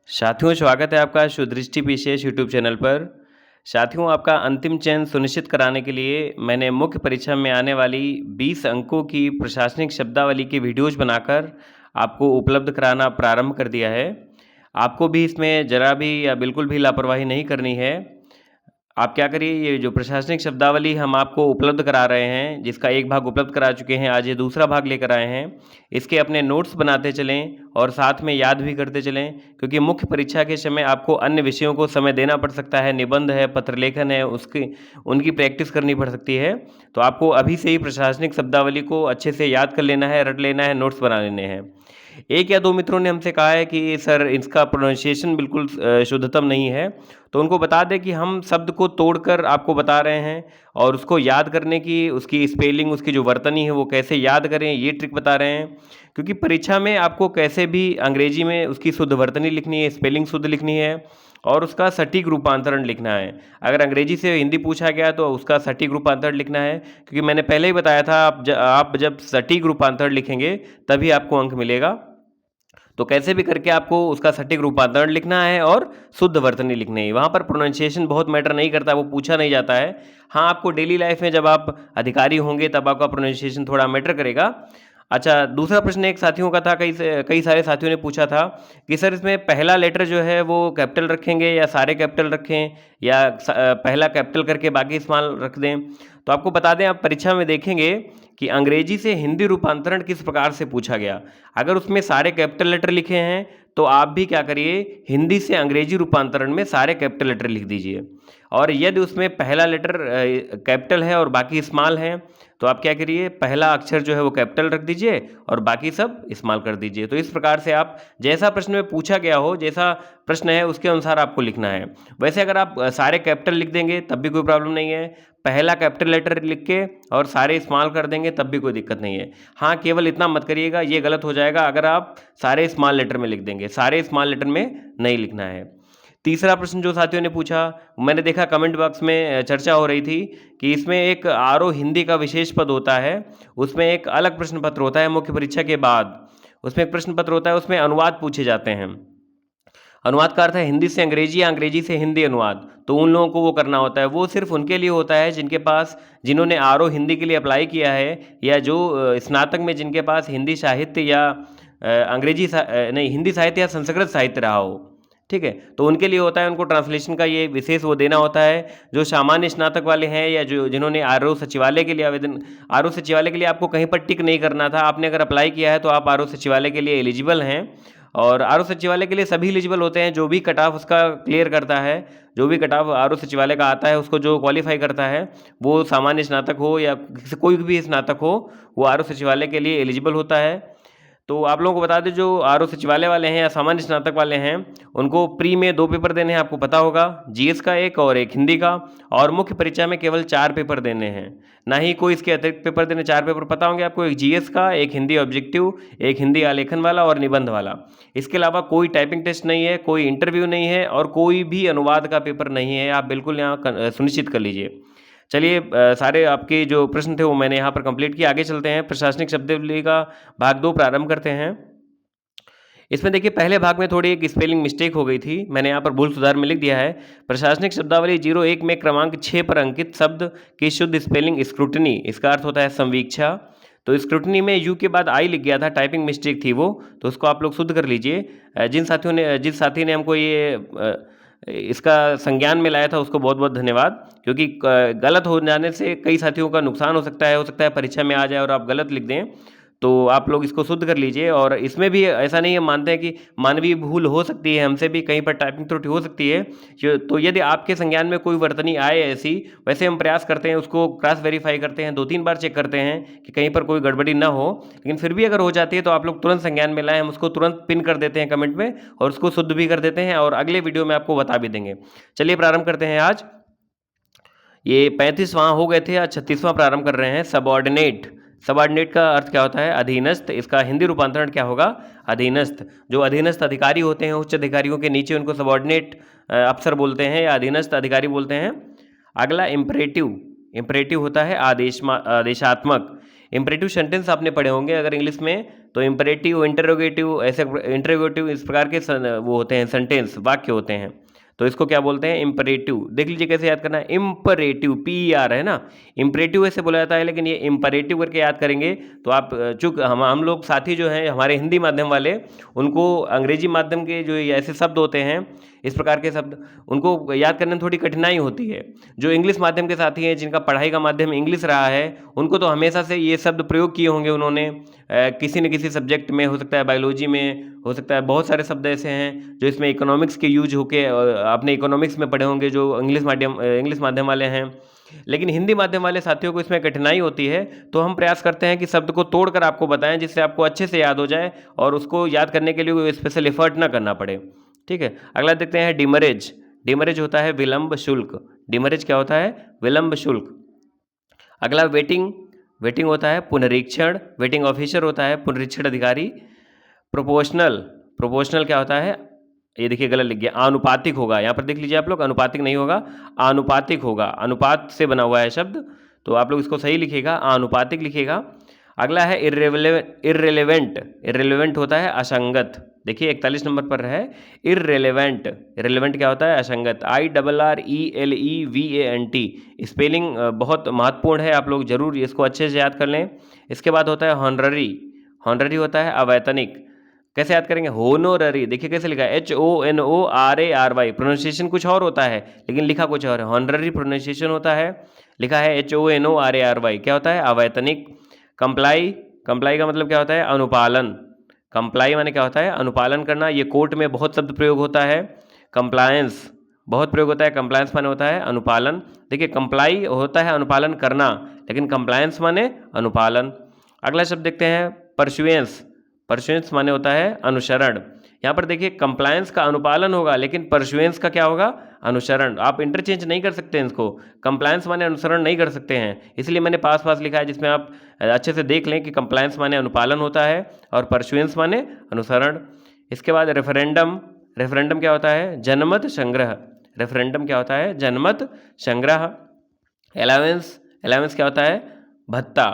साथियों, स्वागत है आपका सुदृष्टि विशेष यूट्यूब चैनल पर। साथियों, आपका अंतिम चयन सुनिश्चित कराने के लिए मैंने मुख्य परीक्षा में आने वाली 20 अंकों की प्रशासनिक शब्दावली की वीडियोज़ बनाकर आपको उपलब्ध कराना प्रारंभ कर दिया है। आपको भी इसमें ज़रा भी या बिल्कुल भी लापरवाही नहीं करनी है। आप क्या करिए, ये जो प्रशासनिक शब्दावली हम आपको उपलब्ध करा रहे हैं, जिसका एक भाग उपलब्ध करा चुके हैं, आज ये दूसरा भाग लेकर आए हैं। इसके अपने नोट्स बनाते चलें और साथ में याद भी करते चलें, क्योंकि मुख्य परीक्षा के समय आपको अन्य विषयों को समय देना पड़ सकता है। निबंध है, पत्र लेखन है, उनकी प्रैक्टिस करनी पड़ सकती है। तो आपको अभी से ही प्रशासनिक शब्दावली को अच्छे से याद कर लेना है, रट लेना है, नोट्स बना लेने हैं। एक या दो मित्रों ने हमसे कहा है कि सर, इसका प्रोनाउंसिएशन बिल्कुल शुद्धतम नहीं है। तो उनको बता दें कि हम शब्द को तोड़कर आपको बता रहे हैं और उसको याद करने की, उसकी स्पेलिंग, उसकी जो वर्तनी है वो कैसे याद करें, ये ट्रिक बता रहे हैं। क्योंकि परीक्षा में आपको कैसे भी अंग्रेजी में उसकी शुद्ध वर्तनी लिखनी है, स्पेलिंग शुद्ध लिखनी है और उसका सटीक रूपांतरण लिखना है। अगर अंग्रेजी से हिंदी पूछा गया तो उसका सटीक रूपांतरण लिखना है, क्योंकि मैंने पहले ही बताया था, आप जब सटीक रूपांतरण लिखेंगे तभी आपको अंक मिलेगा। तो कैसे भी करके आपको उसका सटीक रूपांतरण लिखना है और शुद्ध वर्तनी लिखनी है। वहाँ पर प्रोनाउंसिएशन बहुत मैटर नहीं करता, वो पूछा नहीं जाता है। हाँ, आपको डेली लाइफ में जब आप अधिकारी होंगे तब आपका प्रोनाउंसिएशन थोड़ा मैटर करेगा। अच्छा, दूसरा प्रश्न एक साथियों का था, कई सारे साथियों ने पूछा था कि सर, इसमें पहला लेटर जो है वो कैपिटल रखेंगे या सारे कैपिटल रखें, या पहला कैपिटल करके बाकी स्मॉल रख दें। तो आपको बता दें, आप परीक्षा में देखेंगे कि अंग्रेजी से हिंदी रूपांतरण किस प्रकार से पूछा गया। अगर उसमें सारे कैपिटल लेटर लिखे हैं तो आप भी क्या करिए, हिंदी से अंग्रेजी रूपांतरण में सारे कैपिटल लेटर लिख दीजिए। और यदि उसमें पहला लेटर कैपिटल है और बाकी स्मॉल हैं, तो आप क्या करिए, पहला अक्षर जो है वो कैपिटल रख दीजिए और बाकी सब स्मॉल कर दीजिए। तो इस प्रकार से आप जैसा प्रश्न में पूछा गया हो, जैसा प्रश्न है उसके अनुसार आपको लिखना है। वैसे अगर आप सारे कैपिटल लिख देंगे तब भी कोई प्रॉब्लम नहीं है, पहला कैपिटल लेटर लिख के और सारे स्मॉल कर देंगे तब भी कोई दिक्कत नहीं है। हाँ, केवल इतना मत करिएगा, ये गलत हो जाएगा अगर आप सारे स्मॉल लेटर में लिख देंगे, सारे स्मॉल लेटर में नहीं लिखना है। तीसरा प्रश्न जो साथियों ने पूछा, मैंने देखा कमेंट बॉक्स में चर्चा हो रही थी कि इसमें एक आरओ हिंदी का विशेष पद होता है, उसमें एक अलग प्रश्न पत्र होता है मुख्य परीक्षा के बाद। उसमें एक प्रश्न पत्र होता है, उसमें अनुवाद पूछे जाते हैं। अनुवाद का अर्थ है हिंदी से अंग्रेजी या अंग्रेजी से हिंदी अनुवाद। तो उन लोगों को वो करना होता है, वो सिर्फ उनके लिए होता है जिन्होंने आरओ हिंदी के लिए अप्लाई किया है, या जो स्नातक में जिनके पास हिंदी साहित्य या हिंदी साहित्य या संस्कृत साहित्य रहा हो। ठीक है, तो उनके लिए होता है, उनको ट्रांसलेशन का ये विशेष वो देना होता है। जो सामान्य स्नातक वाले हैं या जिन्होंने आरओ सचिवालय के लिए आरओ सचिवालय के लिए आपको कहीं पर टिक नहीं करना था। आपने अगर अप्लाई किया है तो आप आरओ सचिवालय के लिए एलिजिबल हैं। और आरओ सचिवालय के लिए सभी एलिजिबल होते हैं, जो भी कट ऑफ उसका क्लियर करता है, जो भी कट ऑफ आरओ सचिवालय का आता है, उसको जो क्वालिफाई करता है, वो सामान्य स्नातक हो या कोई भी स्नातक हो, वो आरओ सचिवालय के लिए एलिजिबल होता है। तो आप लोगों को बता दें, जो आरओ सचिवालय वाले हैं या सामान्य स्नातक वाले हैं, उनको प्री में 2 पेपर देने हैं, आपको पता होगा, जीएस का एक और एक हिंदी का। और मुख्य परीक्षा में केवल 4 पेपर देने हैं, ना ही कोई इसके अतिरिक्त पेपर देने। 4 पेपर पता होंगे आपको, एक जीएस का, एक हिंदी ऑब्जेक्टिव, एक हिंदी आलेखन वाला और निबंध वाला। इसके अलावा कोई टाइपिंग टेस्ट नहीं है, कोई इंटरव्यू नहीं है और कोई भी अनुवाद का पेपर नहीं है। आप बिल्कुल यहाँ सुनिश्चित कर लीजिए। चलिए, सारे आपके जो प्रश्न थे वो मैंने यहाँ पर कंप्लीट किए। आगे चलते हैं, प्रशासनिक शब्दावली का भाग 2 प्रारंभ करते हैं। इसमें देखिए, पहले भाग में थोड़ी एक स्पेलिंग मिस्टेक हो गई थी, मैंने यहाँ पर भूल सुधार में लिख दिया है। प्रशासनिक शब्दावली 01 में क्रमांक 6 पर अंकित शब्द की शुद्ध स्पेलिंग स्क्रूटनी, इसका अर्थ होता है संवीक्षा। तो स्क्रूटनी में यू के बाद आई लिख गया था, टाइपिंग मिस्टेक थी वो, तो उसको आप लोग शुद्ध कर लीजिए। जिस साथी ने हमको इसका संज्ञान में लाया था, उसको बहुत बहुत धन्यवाद। क्योंकि गलत हो जाने से कई साथियों का नुकसान हो सकता है परीक्षा में आ जाए और आप गलत लिख दें। तो आप लोग इसको शुद्ध कर लीजिए। और इसमें भी ऐसा नहीं है, मानते हैं कि मानवीय भूल हो सकती है, हमसे भी कहीं पर टाइपिंग त्रुटि हो सकती है। तो यदि आपके संज्ञान में कोई वर्तनी आए ऐसी, वैसे हम प्रयास करते हैं, उसको क्रॉस वेरीफाई करते हैं, 2-3 बार चेक करते हैं कि कहीं पर कोई गड़बड़ी ना हो। लेकिन फिर भी अगर हो जाती है तो आप लोग तुरंत संज्ञान में लाएं, हम उसको तुरंत पिन कर देते हैं कमेंट में और उसको शुद्ध भी कर देते हैं और अगले वीडियो में आपको बता भी देंगे। चलिए प्रारंभ करते हैं। आज ये 35वां हो गए थे, आज 36वां प्रारंभ कर रहे हैं। सबऑर्डिनेट, सबऑर्डिनेट का अर्थ क्या होता है? अधीनस्थ। इसका हिंदी रूपांतरण क्या होगा? अधीनस्थ। जो अधीनस्थ अधिकारी होते हैं, उच्च अधिकारियों के नीचे, उनको सबऑर्डिनेट अफसर बोलते हैं या अधीनस्थ अधिकारी बोलते हैं। अगला इम्परेटिव, इम्परेटिव होता है आदेशात्मक। इम्परेटिव सेंटेंस आपने पढ़े होंगे अगर इंग्लिश में, तो इम्परेटिव, इंटरोगेटिव, ऐसे इंटरोगेटिव इस प्रकार के वो होते हैं, सेंटेंस, वाक्य होते हैं। तो इसको क्या बोलते हैं? इम्परेटिव। देख लीजिए कैसे याद करना है, इम्परेटिव, PER है ना, इम्परेटिव ऐसे बोला जाता है, लेकिन ये इम्परेटिव करके याद करेंगे तो आप चूँकि हम लोग साथी जो हैं हमारे हिंदी माध्यम वाले, उनको अंग्रेजी माध्यम के जो ये ऐसे शब्द होते हैं, इस प्रकार के शब्द, उनको याद करने में थोड़ी कठिनाई होती है। जो इंग्लिश माध्यम के साथी हैं, जिनका पढ़ाई का माध्यम इंग्लिश रहा है, उनको तो हमेशा से ये शब्द प्रयोग किए होंगे उन्होंने, किसी न किसी सब्जेक्ट में, हो सकता है बायोलॉजी में, हो सकता है बहुत सारे शब्द ऐसे हैं जो इसमें इकोनॉमिक्स के यूज होके आपने इकोनॉमिक्स में पढ़े होंगे, जो इंग्लिश माध्यम वाले हैं। लेकिन हिंदी माध्यम वाले साथियों को इसमें कठिनाई होती है, तो हम प्रयास करते हैं कि शब्द को तोड़कर आपको बताएं, जिससे आपको अच्छे से याद हो जाए और उसको याद करने के लिए कोई स्पेशल एफर्ट ना करना पड़े। ठीक है, अगला देखते हैं डिमरेज। डिमरेज होता है विलंब शुल्क। डिमरेज क्या होता है? विलंब शुल्क। अगला वेटिंग। वेटिंग होता है पुनरीक्षण। वेटिंग ऑफिसर होता है पुनरीक्षण अधिकारी। प्रोपोर्शनल। प्रोपोर्शनल क्या होता है? ये देखिए गलत लिख गया, आनुपातिक होगा। यहाँ पर देख लीजिए आप लोग, अनुपातिक नहीं होगा, आनुपातिक होगा। अनुपात से बना हुआ है शब्द, तो आप लोग इसको सही लिखिएगा, आनुपातिक लिखिएगा। अगला है इर्रेलेवेंट। इर्रेलेवेंट होता है असंगत। देखिए 41 नंबर पर है इर्रेलेवेंट। इर्रेलेवेंट क्या होता है? असंगत। IRRELEVANT। स्पेलिंग बहुत महत्वपूर्ण है, आप लोग जरूर इसको अच्छे से याद कर लें। इसके बाद होता है हॉनररी। हॉनररी होता है अवैतनिक। कैसे याद करेंगे? होनोररी। देखिए कैसे लिखा है, HONORARY। प्रोनाउंसिएशन कुछ और होता है, लेकिन लिखा कुछ और है। हॉनररी प्रोनाउंसिएशन होता है, लिखा है HONORARY। क्या होता है? अवैतनिक। कंप्लाई। कंप्लाई का मतलब क्या होता है? अनुपालन। कंप्लाई माने क्या होता है? अनुपालन करना। ये कोर्ट में बहुत शब्द प्रयोग होता है। कंप्लायंस बहुत प्रयोग होता है। कंप्लायंस माने होता है अनुपालन। देखिए कंप्लाई होता है अनुपालन करना, लेकिन कंप्लायंस माने अनुपालन। अगला शब्द देखते हैं परसुएंस। परसुएंस माने होता है अनुसरण। यहाँ पर देखिए कंप्लायंस का अनुपालन होगा, लेकिन परसुएंस का क्या होगा? अनुसरण। आप इंटरचेंज नहीं कर सकते हैं इसको, कंप्लायंस माने अनुसरण नहीं कर सकते हैं, इसलिए मैंने पास पास लिखा है, जिसमें आप अच्छे से देख लें कि कंप्लायंस माने अनुपालन होता है और परसुएंस माने अनुसरण। इसके बाद रेफरेंडम। रेफरेंडम क्या होता है? जनमत संग्रह। रेफरेंडम क्या होता है? जनमत संग्रह। अलाउंस। अलाउंस क्या होता है? भत्ता।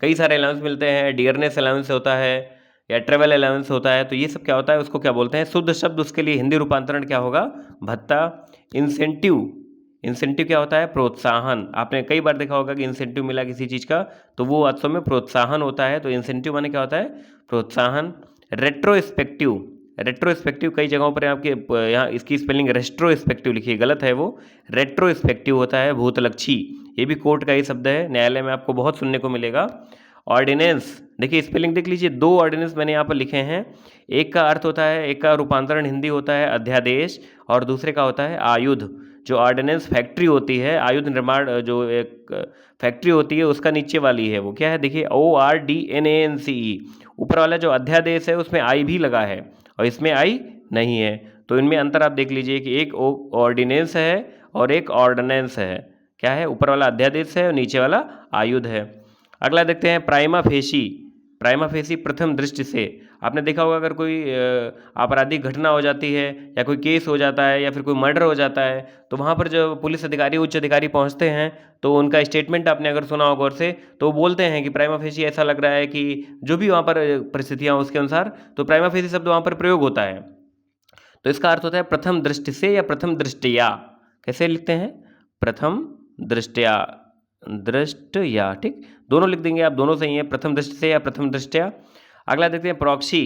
कई सारे अलाउंस मिलते हैं, डियरनेस अलाउंस होता है या ट्रेवल अलाउंस होता है, तो ये सब क्या होता है? उसको क्या बोलते हैं? शुद्ध शब्द उसके लिए हिंदी रूपांतरण क्या होगा? भत्ता। इंसेंटिव। इंसेंटिव क्या होता है? प्रोत्साहन। आपने कई बार देखा होगा कि इंसेंटिव मिला किसी चीज़ का, तो वो वास्तव में प्रोत्साहन होता है। तो इंसेंटिव माने क्या होता है? प्रोत्साहन। रेट्रोस्पेक्टिव। रेट्रोस्पेक्टिव कई जगहों पर आपके यहाँ इसकी स्पेलिंग रेस्ट्रोस्पेक्टिव लिखी है, गलत है वो। रेट्रोस्पेक्टिव होता है भूतलक्षी। ये भी कोर्ट का ही शब्द है, न्यायालय में आपको बहुत सुनने को मिलेगा। ऑर्डिनेंस। देखिए स्पेलिंग देख लीजिए, दो ऑर्डिनेंस मैंने यहाँ पर लिखे हैं। एक का अर्थ होता है, एक का रूपांतरण हिंदी होता है अध्यादेश, और दूसरे का होता है आयुध। जो ऑर्डिनेंस फैक्ट्री होती है, आयुध निर्माण जो एक फैक्ट्री होती है, उसका नीचे वाली है वो क्या है? देखिए ORDNANCE। ऊपर वाला जो अध्यादेश है उसमें आई भी लगा है और इसमें आई नहीं है, तो इनमें अंतर आप देख लीजिए कि एक ऑर्डिनेंस है और एक ऑर्डिनेंस है। क्या है? ऊपर वाला अध्यादेश है और नीचे वाला आयुध है। अगला देखते हैं प्राइमा फेसी। प्राइमा फेसी प्रथम दृष्टि से। आपने देखा होगा अगर कोई आपराधिक घटना हो जाती है या कोई केस हो जाता है या फिर कोई मर्डर हो जाता है, तो वहाँ पर जो पुलिस अधिकारी, उच्च अधिकारी पहुँचते हैं, तो उनका स्टेटमेंट आपने अगर सुना होगा गौर से, तो वो बोलते हैं कि प्राइमा फेसी ऐसा लग रहा है कि जो भी वहाँ पर परिस्थितियाँ उसके अनुसार, तो प्राइमा फेसी शब्द वहाँ पर प्रयोग होता है। तो इसका अर्थ होता है प्रथम दृष्टि से या प्रथम दृष्टया। कैसे लिखते हैं? प्रथम दृष्टया, दृष्टया। ठीक, दोनों लिख देंगे आप, दोनों सही है, प्रथम दृष्टि से या प्रथम दृष्टया। अगला देखते हैं प्रॉक्सी।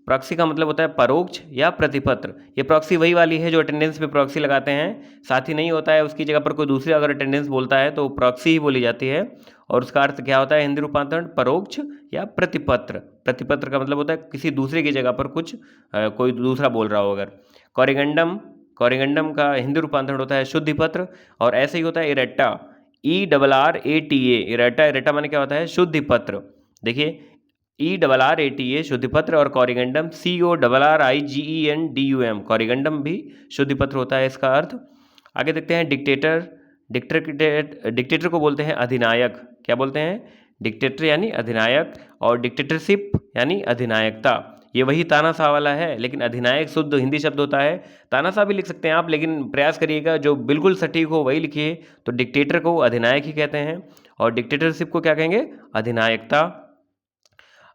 प्रॉक्सी का मतलब होता है परोक्ष या प्रतिपत्र। ये प्रॉक्सी वही वाली है जो अटेंडेंस पे प्रॉक्सी लगाते हैं, साथी नहीं होता है, उसकी जगह पर कोई दूसरी अगर अटेंडेंस बोलता है तो प्रॉक्सी ही बोली जाती है। और उसका अर्थ क्या होता है हिंदी रूपांतरण? परोक्ष या प्रतिपत्र। प्रतिपत्र का मतलब होता है किसी दूसरे की जगह पर कुछ कोई दूसरा बोल रहा हो अगर। कॉरिगेंडम। कॉरिगेंडम का हिंदी रूपांतरण होता है शुद्धिपत्र। और ऐसे ही होता है इरेट्टा। ERRATA। इरेट्टा। इरेट्टा माने क्या होता है? शुद्धिपत्र। देखिए ERRATA शुद्धिपत्र, और कॉरिगेंडम CORRIGENDUM, कॉरिगेंडम भी शुद्धिपत्र होता है इसका अर्थ। आगे देखते हैं डिक्टेटर। डिक्टेटर को बोलते हैं अधिनायक। क्या बोलते हैं? डिक्टेटर यानी अधिनायक, और डिक्टेटरशिप यानी अधिनायकता। ये वही तानाशाह वाला है, लेकिन अधिनायक शुद्ध हिंदी शब्द होता है। तानाशाह भी लिख सकते हैं आप, लेकिन प्रयास करिएगा जो बिल्कुल सटीक हो वही लिखिए। तो डिक्टेटर को अधिनायक ही कहते हैं और डिक्टेटरशिप को क्या कहेंगे? अधिनायकता।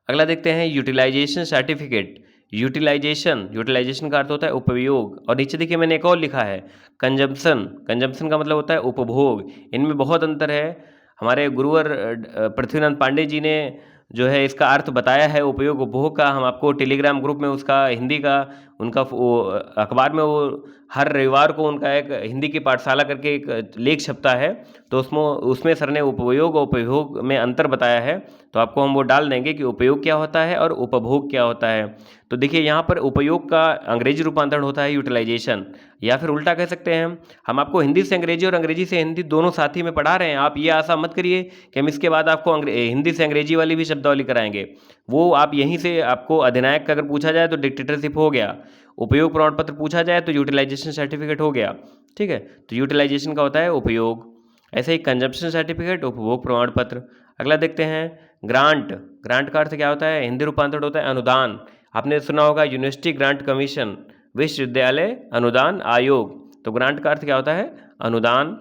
अगला देखते हैं यूटिलाइजेशन सर्टिफिकेट। यूटिलाइजेशन का अर्थ होता है उपयोग, और नीचे देखिए मैंने एक और लिखा है कंजम्पशन। कंजम्पशन का मतलब होता है उपभोग। इनमें बहुत अंतर है। हमारे गुरुवर पृथ्वीनाथ पांडे जी ने जो है इसका अर्थ बताया है उपयोग उपभोग का। हम आपको टेलीग्राम ग्रुप में उसका हिंदी का उनका वो अखबार में वो हर रविवार को उनका एक हिंदी की पाठशाला करके एक लेख छपता है, तो उसमें सर ने उपयोग और उपभोग में अंतर बताया है। तो आपको हम वो डाल देंगे कि उपयोग क्या होता है और उपभोग क्या होता है। तो देखिए यहाँ पर उपयोग का अंग्रेजी रूपांतरण होता है यूटिलाइजेशन, या फिर उल्टा कह सकते हैं हम आपको हिंदी से अंग्रेजी और अंग्रेजी से हिंदी दोनों साथ ही में पढ़ा रहे हैं। आप ये आशा मत करिए कि हम इसके बाद आपको हिंदी से अंग्रेजी वाली भी शब्दावली कराएंगे। वो आप यहीं से आपको अधिनायक का अगर पूछा जाए तो डिक्टेटरशिप हो गया, उपयोग प्रमाण पत्र पूछा जाए तो यूटिलाइजेशन सर्टिफिकेट हो गया। ठीक है, तो यूटिलाइजेशन का होता है उपयोग। ऐसे ही कंजम्पशन सर्टिफिकेट उपभोग प्रमाण पत्र। अगला देखते हैं ग्रांट। ग्रांट का अर्थ क्या होता है? हिंदी रूपांतरण होता है अनुदान। आपने सुना होगा यूनिवर्सिटी ग्रांट कमीशन, विश्वविद्यालय अनुदान आयोग। तो ग्रांट का अर्थ क्या होता है? अनुदान।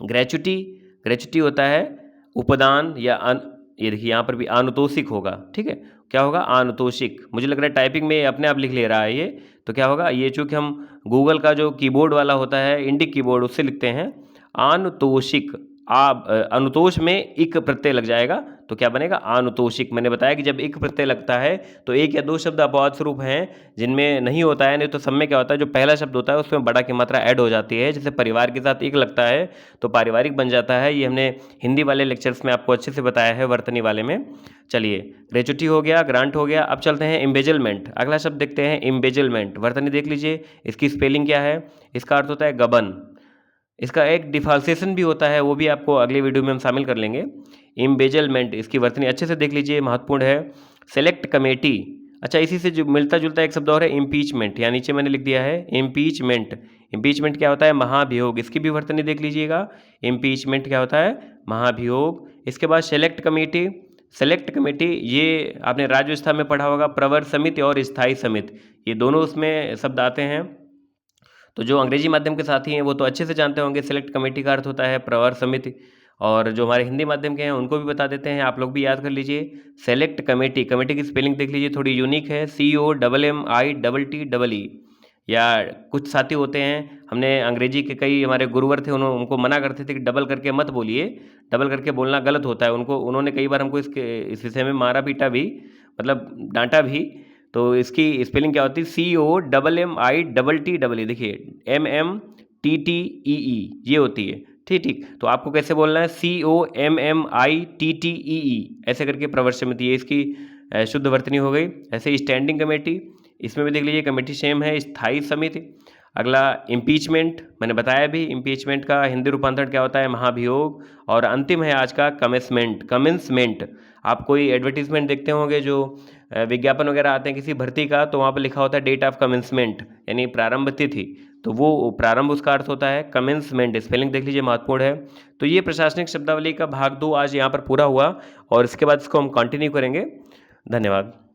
ग्रेचुटी, ग्रेचुटी होता है उपदान या ये देखिए यहाँ पर भी आनुतोषिक होगा। ठीक है, क्या होगा? आनुतोषिक। मुझे लग रहा है टाइपिंग में अपने आप लिख ले रहा है ये, तो क्या होगा? ये चूँकि हम गूगल का जो कीबोर्ड वाला होता है इंडिक कीबोर्ड, उससे लिखते हैं आनुतोषिक। अनुतोष में इक प्रत्यय लग जाएगा तो क्या बनेगा? आनुतोषिक। मैंने बताया कि जब इक प्रत्यय लगता है तो एक या दो शब्द अपवाद स्वरूप हैं जिनमें नहीं होता है, नहीं तो सब में क्या होता है जो पहला शब्द होता है उसमें बड़ा की मात्रा ऐड हो जाती है। जैसे परिवार के साथ इक लगता है तो पारिवारिक बन जाता है। ये हमने हिंदी वाले लेक्चर्स में आपको अच्छे से बताया है, वर्तनी वाले में। चलिए, ग्रेचुटी हो गया, ग्रांट हो गया। अब चलते हैं एम्बेजलमेंट। अगला शब्द देखते हैं एम्बेजलमेंट। वर्तनी देख लीजिए, इसकी स्पेलिंग क्या है? इसका अर्थ होता है गबन। इसका एक डिफाल्सेशन भी होता है, वो भी आपको अगले वीडियो में हम शामिल कर लेंगे। एम्बेजलमेंट, इसकी वर्तनी अच्छे से देख लीजिए, महत्वपूर्ण है। सेलेक्ट कमेटी, अच्छा इसी से जो मिलता जुलता एक शब्द और है इम्पीचमेंट, या नीचे मैंने लिख दिया है इम्पीचमेंट। इम्पीचमेंट क्या होता है? महाभियोग। इसकी भी वर्तनी देख लीजिएगा, इम्पीचमेंट क्या होता है? महाभियोग। इसके बाद सेलेक्ट कमेटी। सेलेक्ट कमेटी ये आपने राज्य व्यवस्था में पढ़ा होगा, प्रवर समिति और स्थायी समिति, ये दोनों उसमें शब्द आते हैं। तो जो अंग्रेजी माध्यम के साथी हैं वो तो अच्छे से जानते होंगे सेलेक्ट कमेटी का अर्थ होता है प्रवर समिति, और जो हमारे हिंदी माध्यम के हैं उनको भी बता देते हैं, आप लोग भी याद कर लीजिए। सेलेक्ट कमेटी, कमेटी की स्पेलिंग देख लीजिए, थोड़ी यूनिक है, COMMITTEE। या कुछ साथी होते हैं, हमने अंग्रेजी के कई हमारे गुरुवर थे, उन्होंने उनको मना करते थे कि डबल करके मत बोलिए, डबल करके बोलना गलत होता है। उन्होंने कई बार हमको इस विषय में मारा पीटा भी, मतलब डांटा भी। तो इसकी स्पेलिंग क्या होती है? COMMITTEE। देखिए MMTTEE ये होती है। ठीक ठीक, तो आपको कैसे बोलना है? COMMITTEE ऐसे करके प्रवर समिति, ये इसकी शुद्ध वर्तनी हो गई। ऐसे स्टैंडिंग कमेटी, इसमें भी देख लीजिए कमेटी सेम है, स्थायी समिति। अगला इम्पीचमेंट, मैंने बताया भी इम्पीचमेंट का हिंदी रूपांतरण क्या होता है? महाभियोग। और अंतिम है आज का कमेंसमेंट। कमेंसमेंट, आप कोई एडवर्टीजमेंट देखते होंगे जो विज्ञापन वगैरह आते हैं किसी भर्ती का, तो वहाँ पर लिखा होता है डेट ऑफ कमेंसमेंट, यानी प्रारंभ तिथि। तो वो प्रारंभ उसका अर्थ होता है कमेंसमेंट। स्पेलिंग देख लीजिए, महत्वपूर्ण है। तो ये प्रशासनिक शब्दावली का भाग 2 आज यहाँ पर पूरा हुआ, और इसके बाद इसको हम कंटिन्यू करेंगे। धन्यवाद।